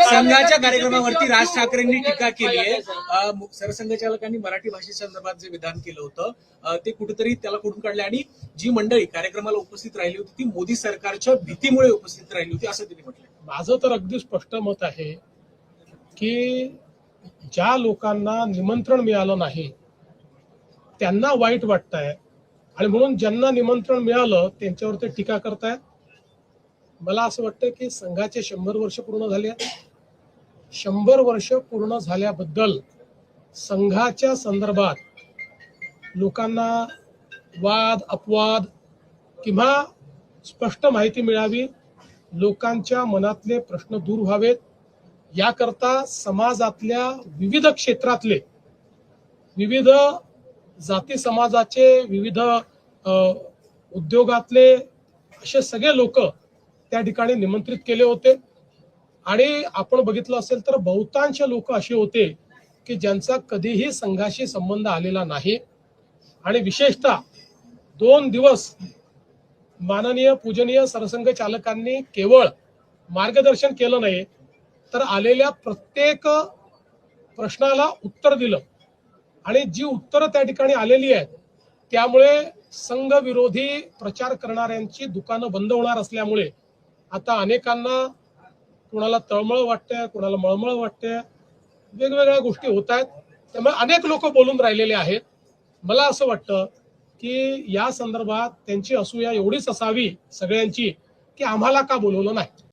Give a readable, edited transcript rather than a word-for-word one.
संघाच्या कार्यक्रमावरती राज ठाकरेंनी टीका केली आहे। सरसंघचालकांनी मराठी भाषेसंदर्भात जे विधान केलं होतं ते कुठेतरी त्याला कुठून काढले आणि जी मंडळी कार्यक्रमाला उपस्थित राहिली होती ती मोदी सरकारच्या भीतीमुळे उपस्थित राहिली होती असं त्यांनी म्हटलं। माझं तर अगदी स्पष्ट मत आहे की ज्या लोकांना निमंत्रण मिळालं नाही त्यांना वाईट वाटतंय आणि म्हणून ज्यांना निमंत्रण मिळालं त्यांच्यावर ते टीका करतायत। मला असं वाटतं की संघाचे 100 वर्ष पूर्ण झाले। 100 वर्ष पूर्ण झाल्याबद्दल संघाच्या संदर्भात लोकांना वाद अपवाद किंवा स्पष्ट माहिती मिळावी, लोकांच्या मनातले प्रश्न दूर व्हावेत याकरता समाजातल्या विविध क्षेत्रातले विविध जाती समाजाचे विविध उद्योगातले असे सगळे लोक त्या ठिकाणी निमंत्रित केले होते आणि आपण बघितलं असेल तर बहुतांश लोक असे होते की ज्यांचा कधीही संघाशी संबंध आलेला नाही आणि विशेषतः 2 दिवस माननीय पूजनीय सरसंघ चालकांनी केवळ मार्गदर्शन केलं नाही तर आलेल्या प्रत्येक प्रश्नाला उत्तर दिलं आणि जी उत्तरं त्या ठिकाणी आलेली आहेत त्यामुळे संघ विरोधी प्रचार करणाऱ्यांची दुकानं बंद होणार असल्यामुळे आता अनेकांना कोणाला तळमळ वाटते, कोणाला मळमळ वाटते, वेगवेगळ्या गोष्टी होत आहेत। त्यामुळे अनेक लोक बोलून राहिलेले आहेत। मला असं वाटतं की या संदर्भात त्यांची असूया एवढीच असावी सगळ्यांची की आम्हाला का बोलवलं नाही।